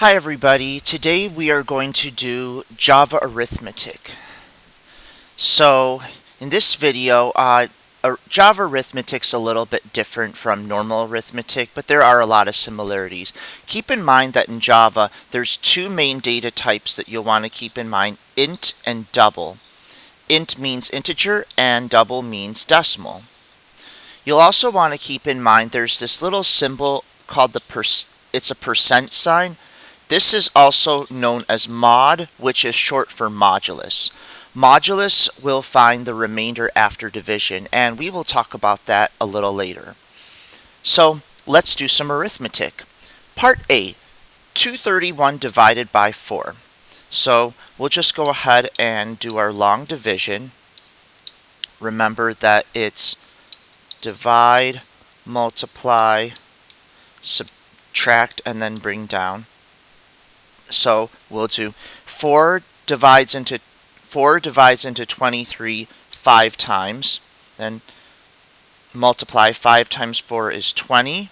Hi everybody, today we are going to do Java Arithmetic. So in this video, Java Arithmetic's a little bit different from normal arithmetic, but there are a lot of similarities. Keep in mind that in Java, there's two main data types that you'll want to keep in mind, int and double. Int means integer and double means decimal. You'll also want to keep in mind there's this little symbol called it's a percent sign. This is also known as mod, which is short for modulus. Modulus will find the remainder after division, and we will talk about that a little later. So let's do some arithmetic. Part A, 231 divided by 4. So we'll just go ahead and do our long division. Remember that it's divide, multiply, subtract, and then bring down. So we'll do 4 divides into 23 5 times. Then multiply 5 times 4 is 20.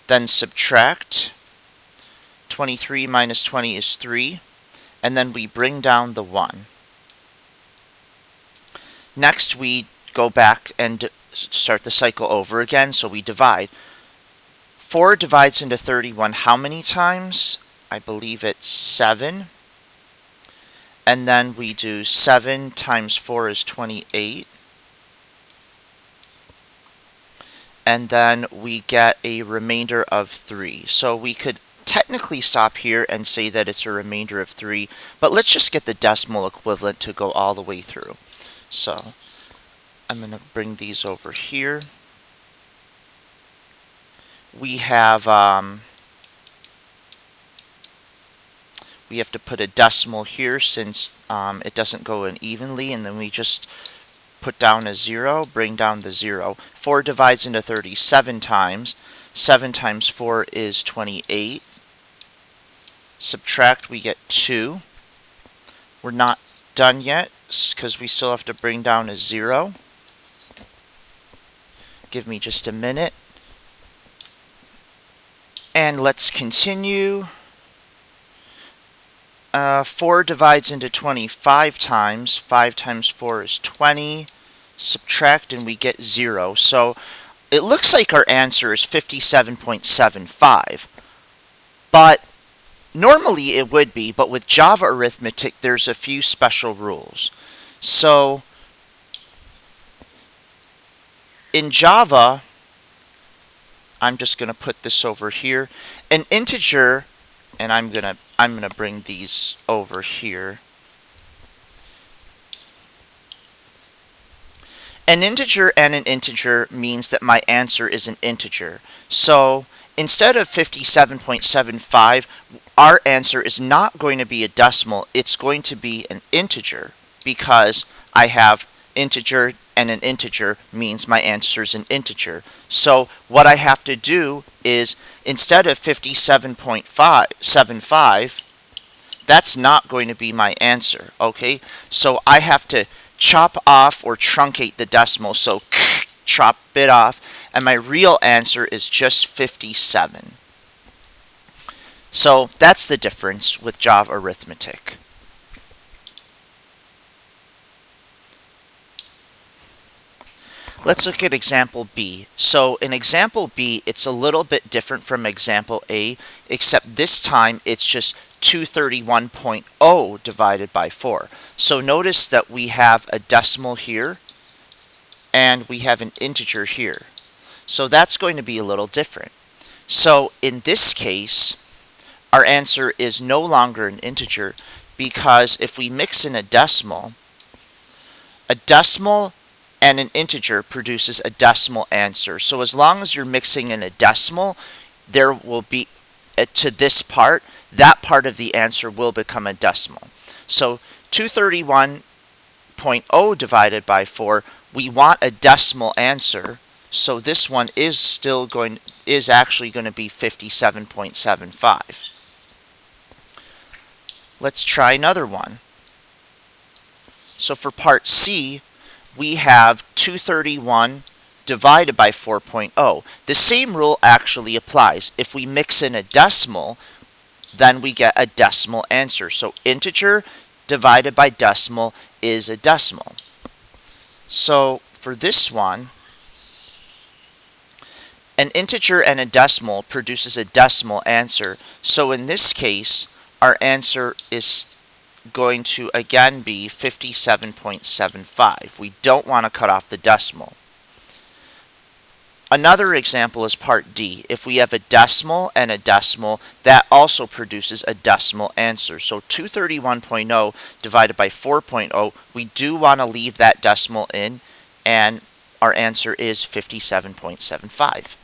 Then subtract 23 minus 20 is 3. And then we bring down the 1. Next we go back and start the cycle over again. So we divide. 4 divides into 31 how many times? I believe it's 7. And then we do 7 times 4 is 28. And then we get a remainder of 3. So we could technically stop here and say that it's a remainder of 3, but let's just get the decimal equivalent to go all the way through. So I'm going to bring these over here. We have to put a decimal here since it doesn't go in evenly, and then we just put down a 0, bring down the 0. 4 divides into 30 7 times. 7 times 4 is 28. Subtract, we get 2. We're not done yet because we still have to bring down a 0. Give me just a minute. And let's continue. 4 divides into 25 times. 5 times 4 is 20. Subtract and we get 0. So it looks like our answer is 57.75. But normally it would be, but with Java Arithmetic there's a few special rules. So in Java, I'm just going to put this over here. An integer, and I'm gonna bring these over here. An integer and an integer means that my answer is an integer. So instead of 57.75, our answer is not going to be a decimal, it's going to be an integer, because I have integer and an integer means my answer is an integer. So what I have to do is, instead of 57.75, that's not going to be my answer, okay? So I have to chop off or truncate the decimal, so chop it off, and my real answer is just 57. So that's the difference with Java Arithmetic. Let's look at example B. So in example B, it's a little bit different from example A, except this time it's just 231.0 divided by 4. So notice that we have a decimal here, and we have an integer here. So that's going to be a little different. So in this case, our answer is no longer an integer, because if we mix in a decimal and an integer produces a decimal answer. So as long as you're mixing in a decimal, there will be, to this part, that part of the answer will become a decimal. So 231.0 divided by 4, we want a decimal answer, so this one is actually going to be 57.75. Let's try another one. So for part C, we have 231 divided by 4.0. The same rule actually applies. If we mix in a decimal, then we get a decimal answer. So integer divided by decimal is a decimal. So for this one, an integer and a decimal produces a decimal answer. So in this case, our answer is going to again be 57.75. We don't want to cut off the decimal. Another example is part D. If we have a decimal and a decimal, that also produces a decimal answer. So 231.0 divided by 4.0, we do want to leave that decimal in, and our answer is 57.75.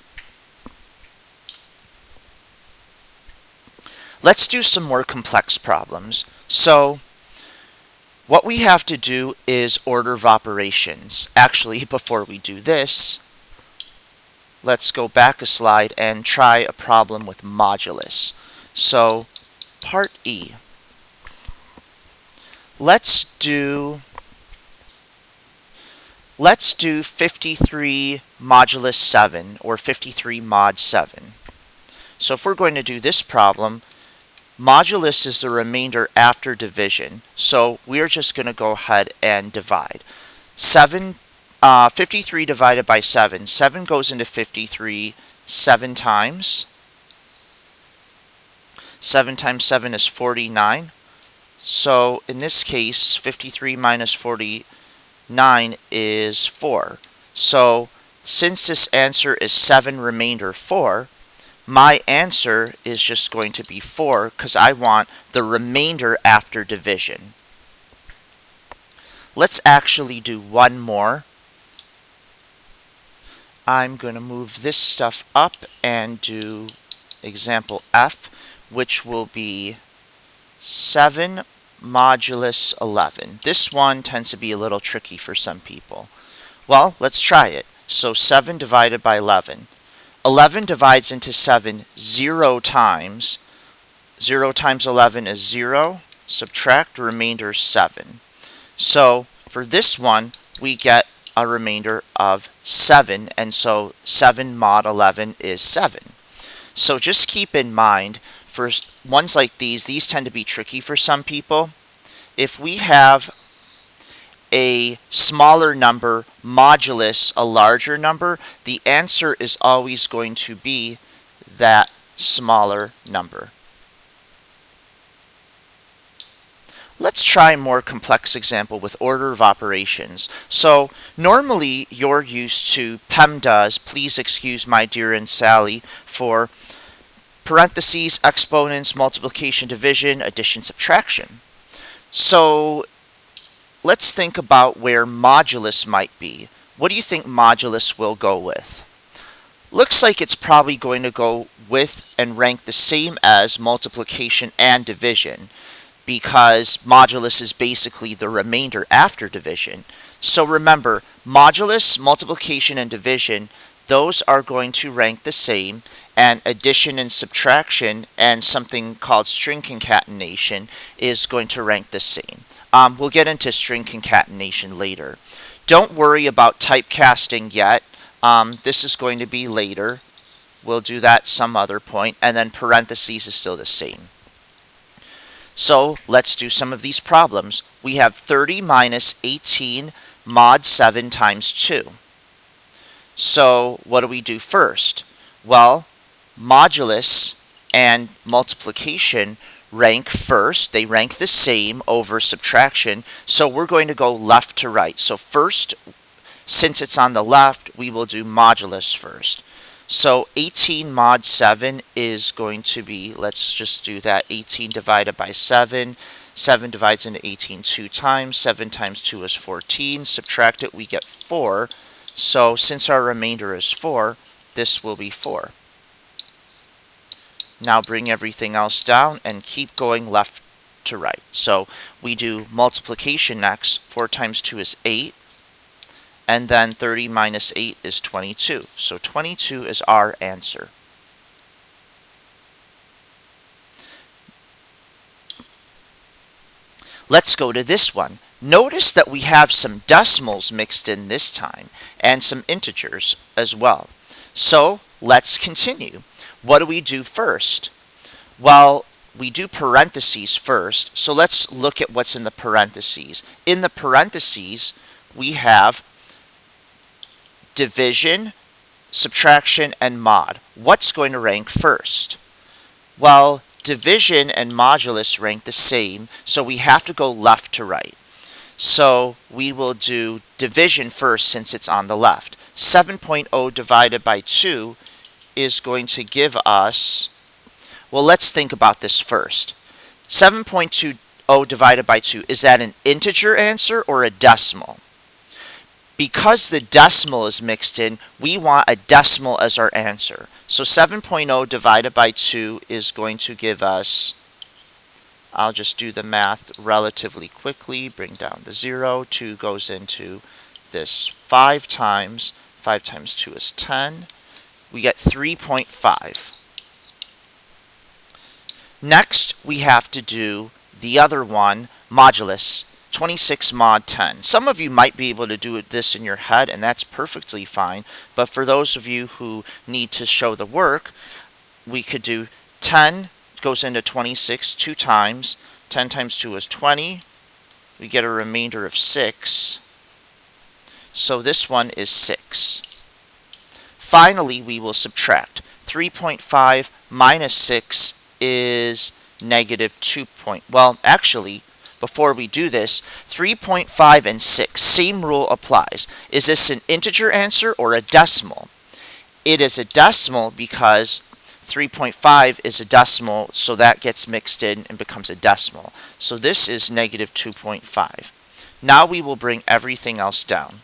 Let's do some more complex problems. So what we have to do is order of operations. Actually, before we do this, let's go back a slide and try a problem with modulus. So part E. Let's do 53 modulus 7, or 53 mod 7. So if we're going to do this problem, modulus is the remainder after division. So we're just going to go ahead and divide. 53 divided by 7. 7 goes into 53 7 times. 7 times 7 is 49. So in this case, 53 minus 49 is 4. So since this answer is 7 remainder 4, my answer is just going to be 4 because I want the remainder after division. Let's actually do one more. I'm going to move this stuff up and do example F, which will be 7 modulus 11. This one tends to be a little tricky for some people. Well, let's try it. So 7 divided by 11. 11 divides into 7 0 times. 0 times 11 is 0. Subtract, remainder 7. So for this one, we get a remainder of 7, and so 7 mod 11 is 7. So just keep in mind, for ones like these tend to be tricky for some people. If we have a smaller number modulus a larger number, the answer is always going to be that smaller number. Let's try a more complex example with order of operations. So normally you're used to PEMDAS, please excuse my dear Aunt Sally, for parentheses, exponents, multiplication, division, addition, subtraction. So let's think about where modulus might be. What do you think modulus will go with? Looks like it's probably going to go with and rank the same as multiplication and division, because modulus is basically the remainder after division. So remember, modulus, multiplication, and division, those are going to rank the same, and addition and subtraction and something called string concatenation is going to rank the same. We'll get into string concatenation later. Don't worry about typecasting yet. This is going to be later. We'll do that some other point, and then parentheses is still the same. So let's do some of these problems. We have 30 minus 18 mod 7 times 2. So what do we do first? Well, modulus and multiplication rank first. They rank the same over subtraction. So we're going to go left to right. So first, since it's on the left, we will do modulus first. So 18 mod 7 is going to be, let's just do that, 18 divided by 7. 7 divides into 18 2 times. 7 times 2 is 14. Subtract it, we get 4. So since our remainder is 4, this will be 4. Now bring everything else down and keep going left to right. So we do multiplication next. 4 times 2 is 8. And then 30 minus 8 is 22. So 22 is our answer. Let's go to this one. Notice that we have some decimals mixed in this time, and some integers as well. So let's continue. What do we do first? Well, we do parentheses first. So let's look at what's in the parentheses. In the parentheses, we have division, subtraction, and mod. What's going to rank first? Well, division and modulus rank the same, so we have to go left to right. So we will do division first since it's on the left. 7.0 divided by 2 is going to give us, well, let's think about this first. 7.20 divided by 2, is that an integer answer or a decimal? Because the decimal is mixed in, we want a decimal as our answer. So 7.0 divided by 2 is going to give us, I'll just do the math relatively quickly, bring down the 0. 2 goes into this 5 times 2 is 10. We get 3.5. Next, we have to do the other one, modulus, 26 mod 10. Some of you might be able to do this in your head, and that's perfectly fine. But for those of you who need to show the work, we could do 10 goes into 26 2 times. 10 times 2 is 20. We get a remainder of 6. So this one is 6. Finally, we will subtract. 3.5 minus 6 is negative 2. Well, actually, before we do this, 3.5 and 6, same rule applies. Is this an integer answer or a decimal? It is a decimal because 3.5 is a decimal, so that gets mixed in and becomes a decimal. So this is negative 2.5. Now we will bring everything else down.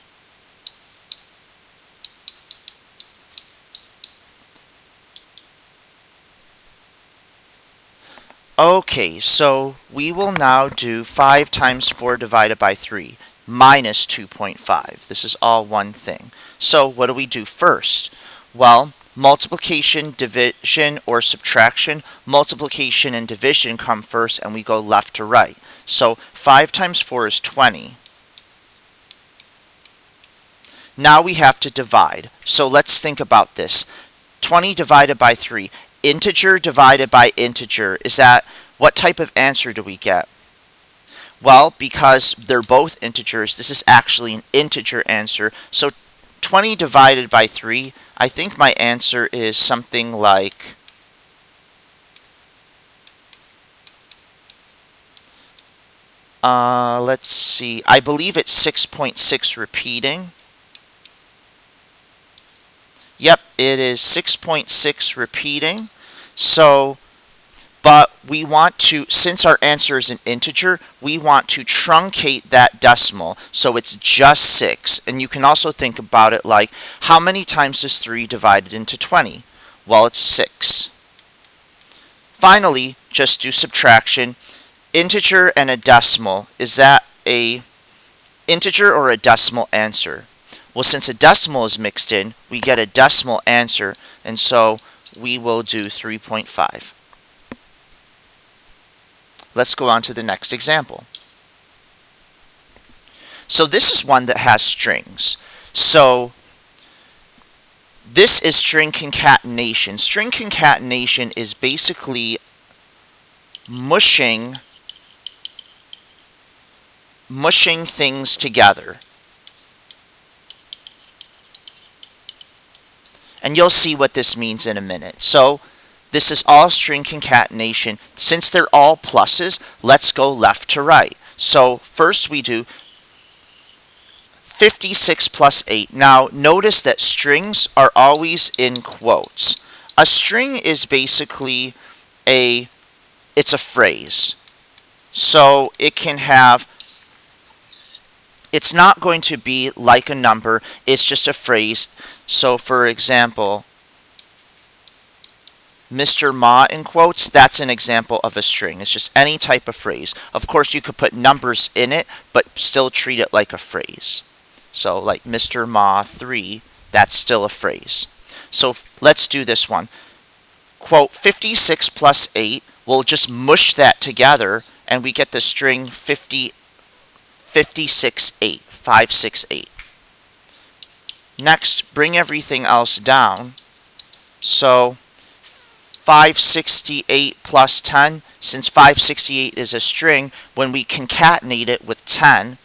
Okay, so we will now do 5 times 4 divided by 3, minus 2.5. This is all one thing. So what do we do first? Well, multiplication, division, or subtraction. Multiplication and division come first, and we go left to right. So 5 times 4 is 20. Now we have to divide. So let's think about this. 20 divided by 3. Integer divided by integer, is that, what type of answer do we get? Well, because they're both integers, this is actually an integer answer. So 20 divided by 3, I think my answer is something like, let's see, I believe it's 6.6 repeating. Yep, it is 6.6 repeating. So, but we want to, since our answer is an integer, we want to truncate that decimal. So it's just 6. And you can also think about it like, how many times is 3 divided into 20? Well, it's 6. Finally, just do subtraction. Integer and a decimal, is that a integer or a decimal answer? Well, since a decimal is mixed in, we get a decimal answer, and so we will do 3.5. Let's go on to the next example. So this is one that has strings. So this is string concatenation. String concatenation is basically mushing things together. And you'll see what this means in a minute. So this is all string concatenation. Since they're all pluses, let's go left to right. So first we do 56 plus 8. Now notice that strings are always in quotes. A string is basically it's a phrase. So it can have, it's not going to be like a number, it's just a phrase. So for example, Mr. Ma in quotes, that's an example of a string. It's just any type of phrase. Of course, you could put numbers in it, but still treat it like a phrase. So like Mr. Ma 3, that's still a phrase. So let's do this one. Quote 56 plus 8, we'll just mush that together and we get the string 56 8, 568. Next, bring everything else down. So 568 plus 10, since 568 is a string, when we concatenate it with 10,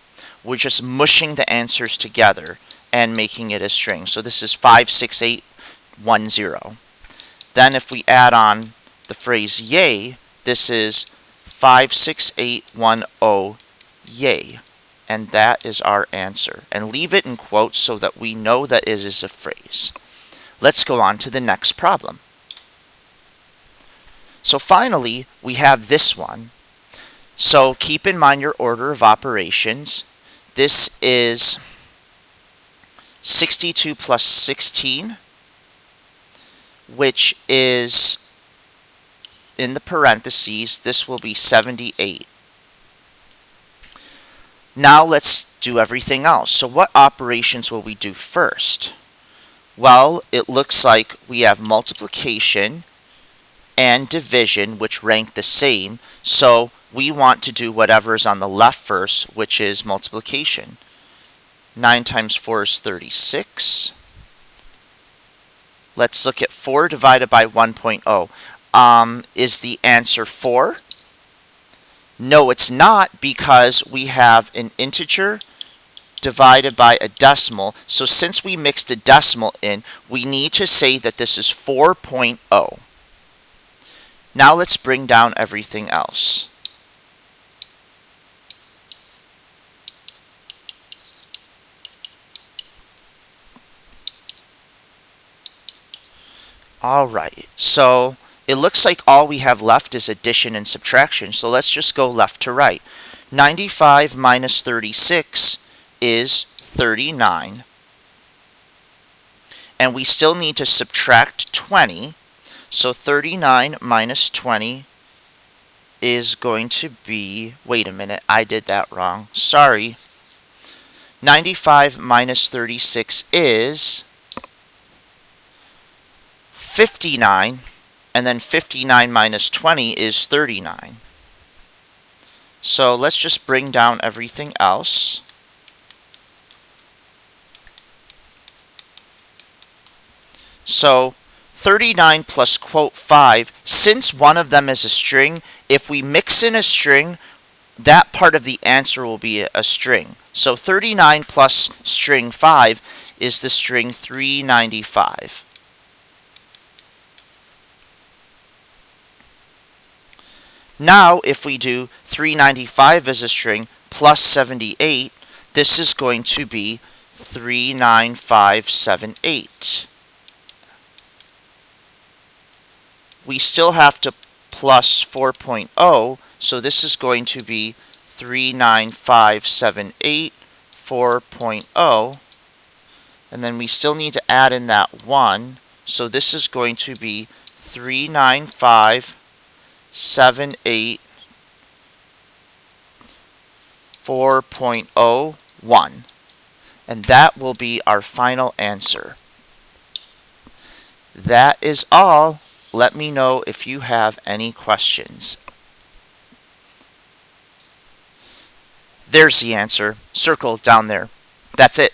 we're just mushing the answers together and making it a string. So this is 56810. Then if we add on the phrase yay, this is 56810 yay. And that is our answer. And leave it in quotes so that we know that it is a phrase. Let's go on to the next problem. So finally, we have this one. So keep in mind your order of operations. This is 62 plus 16, which is, in the parentheses, this will be 78. Now let's do everything else. So what operations will we do first? Well, it looks like we have multiplication and division, which rank the same. So we want to do whatever is on the left first, which is multiplication. 9 times 4 is 36. Let's look at 4 divided by 1.0. Is the answer 4? No, it's not, because we have an integer divided by a decimal. So since we mixed a decimal in, we need to say that this is 4.0. Now let's bring down everything else. Alright, so it looks like all we have left is addition and subtraction, so let's just go left to right. 95 minus 36 is 39. And we still need to subtract 20, so 39 minus 20 is going to be, wait a minute, I did that wrong, sorry. 95 minus 36 is 59, and then 59 minus 20 is 39. So let's just bring down everything else. So 39 plus quote 5, since one of them is a string, if we mix in a string, that part of the answer will be a string. So 39 plus string 5 is the string 395. Now, if we do 395 as a string plus 78, this is going to be 39578. We still have to plus 4.0, so this is going to be 39578 4.0, and then we still need to add in that 1, so this is going to be 39578 4.01, and that will be our final answer. That is all. Let me know if you have any questions. There's the answer, circled down there. That's it.